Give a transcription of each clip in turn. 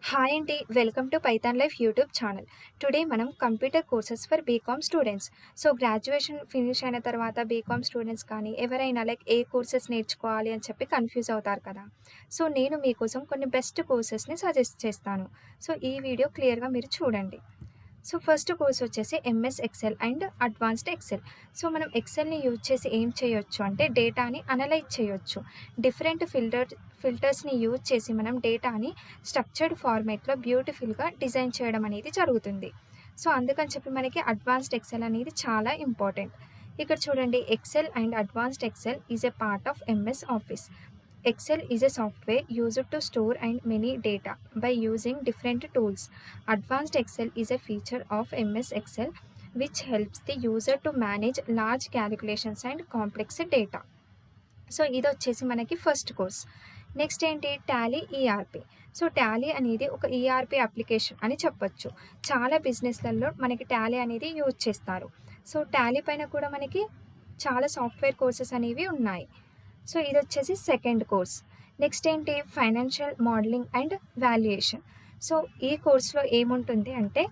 Hi అండి, welcome to Python life YouTube channel. Today మనం computer courses for BCom students. So graduation finish అయిన తర్వాత BCom students కానీ ఎవరైనా ఏ కోర్సెస్ నేర్చుకోవాలి అని చెప్పి కన్ఫ్యూజ్ అవుతారు కదా. సో నేను మీకోసం కొన్ని బెస్ట్ కోర్సెస్ని సజెస్ట్ చేస్తాను. సో ఈ వీడియో క్లియర్గా మీరు చూడండి. సో ఫస్ట్ కోర్స్ వచ్చేసి MS Excel and advanced XL. So మనం ఎక్సెల్ని యూజ్ చేసి ఏం చేయొచ్చు అంటే డేటాని అనలైజ్ చేయొచ్చు. డిఫరెంట్ ఫిల్టర్స్ని యూజ్ చేసి మనం డేటాని స్ట్రక్చర్డ్ ఫార్మేట్లో బ్యూటిఫుల్గా డిజైన్ చేయడం అనేది జరుగుతుంది. సో అందుకని చెప్పి మనకి అడ్వాన్స్డ్ ఎక్సెల్ అనేది చాలా ఇంపార్టెంట్. ఇక్కడ చూడండి, Excel and advanced Excel is a part of MS Office. Excel is a software used to store and many data by using different tools. Advanced Excel is a feature of MS Excel which helps the user to manage large calculations and complex data. So ఇది వచ్చేసి మనకి first course. Next ఏంటి, Tally ERP. So Tally అనేది ఒక ERP application అని చెప్పొచ్చు. చాలా బిజినెస్లలో మనకి టాలీ అనేది యూజ్ చేస్తారు. సో టాలీ పైన కూడా మనకి చాలా సాఫ్ట్వేర్ కోర్సెస్ అనేవి ఉన్నాయి. సో ఇది వచ్చేసి సెకండ్ కోర్స్. నెక్స్ట్ ఏంటి, financial modelling and valuation. So ఈ కోర్స్లో ఏముంటుంది అంటే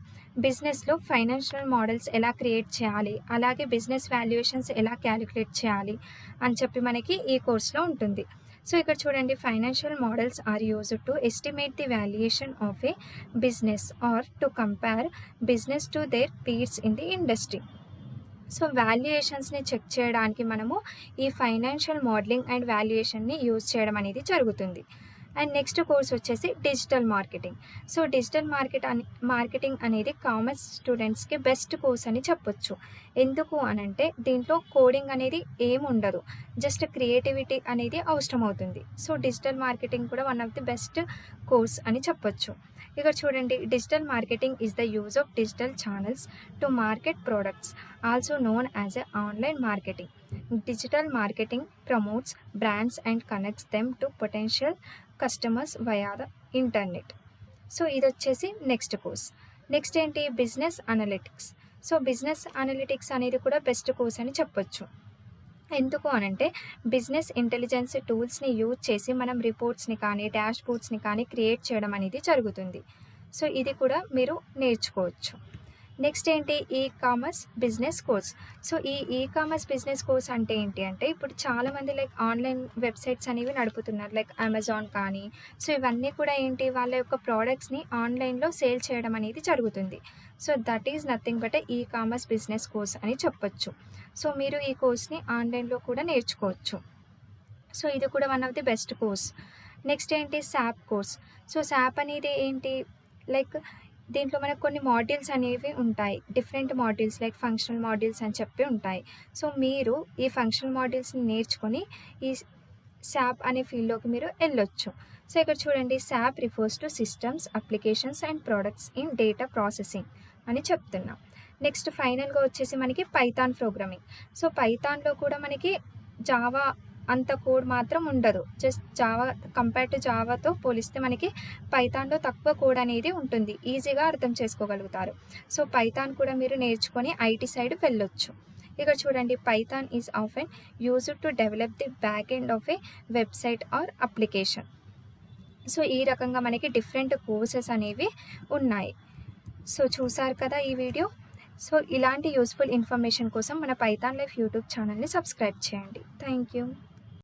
బిజినెస్లో ఫైనాన్షియల్ మోడల్స్ ఎలా క్రియేట్ చేయాలి, అలాగే బిజినెస్ వాల్యుయేషన్స్ ఎలా క్యాలిక్యులేట్ చేయాలి అని చెప్పి మనకి ఈ కోర్స్లో ఉంటుంది. సో ఇక్కడ చూడండి, financial models are used to estimate the valuation of a business or to compare business to their peers in the industry. So వాల్యుయేషన్స్ని చెక్ చేయడానికి మనము ఈ ఫైనాన్షియల్ మోడలింగ్ అండ్ వాల్యుయేషన్ని యూజ్ చేయడం అనేది జరుగుతుంది. అండ్ నెక్స్ట్ కోర్స్ వచ్చేసి digital marketing. So digital marketing అనేది కామర్స్ స్టూడెంట్స్కి బెస్ట్ కోర్స్ అని చెప్పొచ్చు. ఎందుకు అనంటే దీంట్లో కోడింగ్ అనేది ఏమి ఉండదు, జస్ట్ క్రియేటివిటీ అనేది అవసరం అవుతుంది. సో డిజిటల్ మార్కెటింగ్ కూడా one of the best course అని చెప్పొచ్చు. ఇక్కడ చూడండి, digital marketing is the use of digital channels to market products, also known as a online marketing. Digital marketing promotes brands and connects them to potential customers via the internet. So ఇది వచ్చేసి next course. Next ఏంటి, business analytics. So business analytics అనేది కూడా best course అని చెప్పొచ్చు. ఎందుకు అనంటే business intelligence టూల్స్ని use చేసి మనం రిపోర్ట్స్ని కానీ డాష్ బోర్డ్స్ని కానీ క్రియేట్ చేయడం అనేది జరుగుతుంది. సో ఇది కూడా మీరు నేర్చుకోవచ్చు. నెక్స్ట్ ఏంటి, e commerce business course. So e commerce business course అంటే ఏంటి అంటే ఇప్పుడు చాలామంది ఆన్లైన్ వెబ్సైట్స్ అనేవి నడుపుతున్నారు, అమెజాన్ కానీ. సో ఇవన్నీ కూడా ఏంటి, వాళ్ళ యొక్క ప్రోడక్ట్స్ని ఆన్లైన్లో సేల్ చేయడం అనేది జరుగుతుంది. So that is nothing but e commerce business course అని చెప్పొచ్చు. సో మీరు ఈ కోర్స్ని ఆన్లైన్లో కూడా నేర్చుకోవచ్చు. సో ఇది కూడా one of the best course. Next ఏంటి, శాప్ కోర్స్. సో శాప్ అనేది ఏంటి, దీంట్లో మనకు కొన్ని మాడ్యూల్స్ అనేవి ఉంటాయి, డిఫరెంట్ మాడ్యూల్స్ ఫంక్షనల్ మాడ్యూల్స్ అని చెప్పి ఉంటాయి. సో మీరు ఈ ఫంక్షనల్ మాడ్యూల్స్ని నేర్చుకొని ఈ శాప్ అనే ఫీల్డ్లోకి మీరు వెళ్ళొచ్చు. సో ఇక్కడ చూడండి, SAP refers to systems, applications and products in data processing అని చెప్తున్నాం. నెక్స్ట్ ఫైనల్గా వచ్చేసి మనకి పైథాన్ ప్రోగ్రామింగ్. సో పైథాన్లో కూడా మనకి జావా అంత కోడ్ మాత్రం ఉండదు, జస్ట్ జావా కంపేర్ టు జావాతో పోలిస్తే మనకి పైథాన్లో తక్కువ కోడ్ అనేది ఉంటుంది, ఈజీగా అర్థం చేసుకోగలుగుతారు. సో పైథాన్ కూడా మీరు నేర్చుకొని ఐటీ సైడ్ వెళ్ళొచ్చు. ఇక్కడ చూడండి, Python is often used to develop the back end of a website or application. So ఈ రకంగా మనకి డిఫరెంట్ కోర్సెస్ అనేవి ఉన్నాయి. సో చూసారు కదా ఈ వీడియో. సో ఇలాంటి యూస్ఫుల్ ఇన్ఫర్మేషన్ కోసం మన పైథాన్ లైఫ్ యూట్యూబ్ ఛానల్ని సబ్స్క్రైబ్ చేయండి. Thank you.